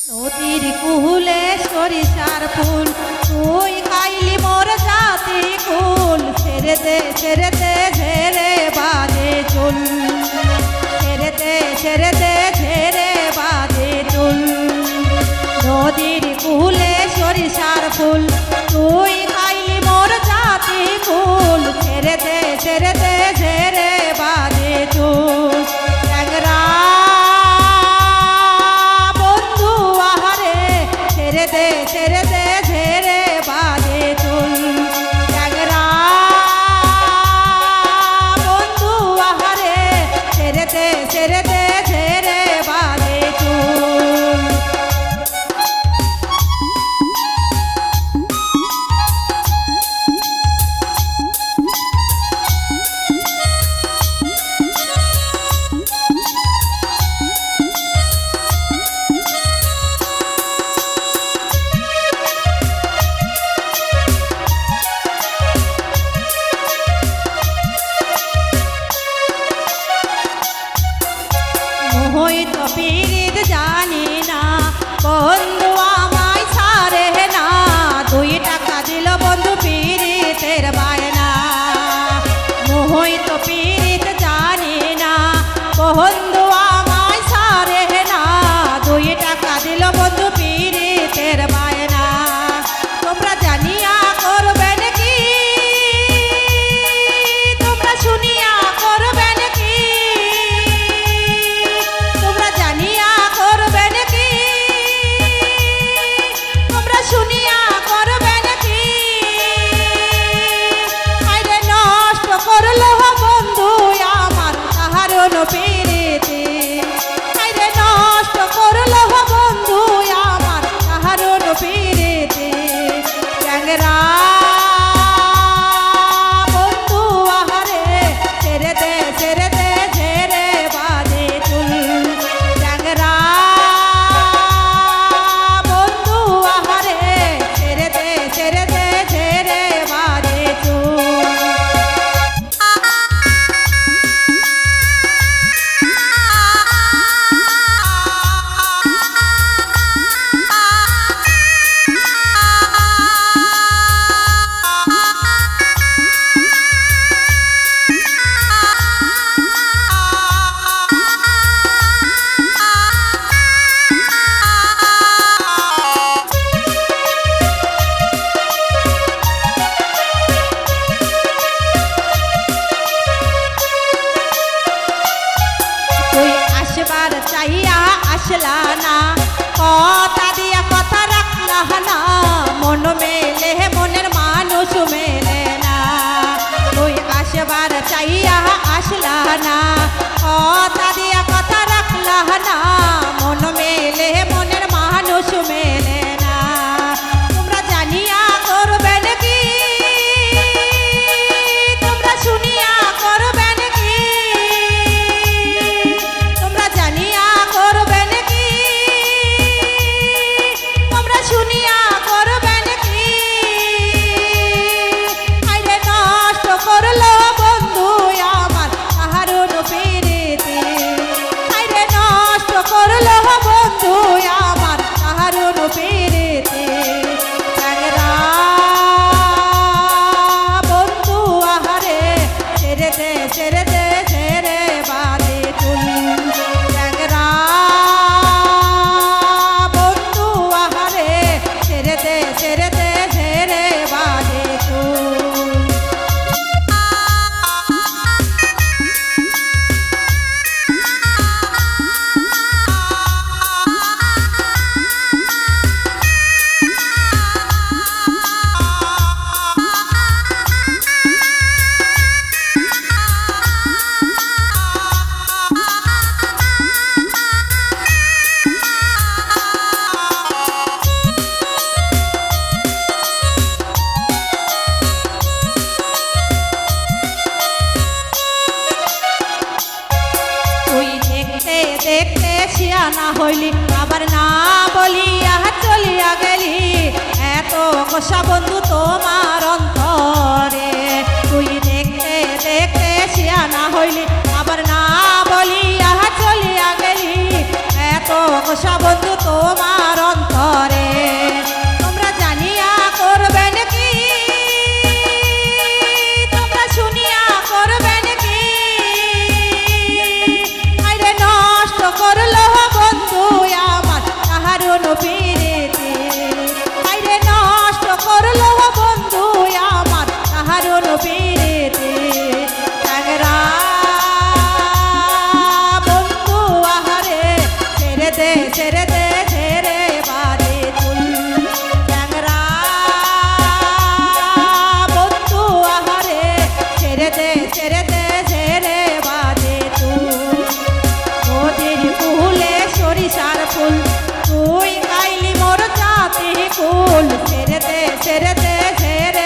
নদীর কুহুলে সরিষার ফুল তুই খাইলি মোর জাতি কুল ছেড়েতে ছেড়েতে ঝেড়ে বাজে চুল ছেড়েতে ছেড়েতে ঝেড়ে বাজে চুল নদীর কুহুলে সরিষার ফুল তুই খাইলি মোর জাতি কুল ছেড়েতে ছেড়েতে ঝেড়ে বাজে চুল ট্যাংরা ছেড়ে দে ঝেড়ে বাজে চুল ট্যাংরা বন্ধু আহারে ছেড়ে দে ঝেড়ে বাজে চুল। হয়তো পীড়িত জানি না বন্ধু আমায় ছাড়ে না 2 টাকা দিল বন্ধু পীড়িতের বায়না হয়তো পীড়িত জানি না বন্ধু আমায় ছাড়ে না 2 টাকা দিল বন্ধু পীড়িতের বায়না তোমরা জানিয়া করবেন কি তোমরা শুনিয়া করবেন কি শুনিয়া করবেন কি আইরে নষ্ট করলো বন্ধু আমার তাহার পীড়িতে আইরে নষ্ট করলো বন্ধু আমার তাহার পীড়িতে ট্যাংরা বন্ধু আহারে ছেড়ে দে ঝেড়ে বাজে চুল ট্যাংরা চাইয়া আসলা না কথা দিয়া কথা রাখলা না মন মেলে মনের মানুষ মেলে না তুই আসবার চাইয়া আসলা না কথা দিয়া কথা রাখলা না মন মেলে মনের মানুষ মেলে না তোমরা জানিয়া করবেন কি তোমরা শুনিয়া করবেন কি তোমরা জানিয়া করবেন কি তোমরা শুনিয়া করবেন কি আইরে নষ্ট করলো বন্ধু আমার তাহার পীড়িতে আইরে নষ্ট করলো বন্ধু আমার তাহার পীড়িতে ট্যাংরা বন্ধু আহারে ছেড়ে দে ঝেড়ে বাজে চুল ট্যাংরা বন্ধু আহারে ছেড়ে দে ঝেড়ে বাজে চুল। দেখতে শিয়ানা হইলি আবার না বলিয়া চলিয়া গেলি এত গোসা বন্ধু তোমার অন্তরে তুই দেখতে দেখতে শিয়ানা হইলি আবার না বলিয়া চলিয়া গেলি এত গোসা বন্ধু তোমার প্রতিকূল ছেড়ে দে ছেড়ে দে ছেড়ে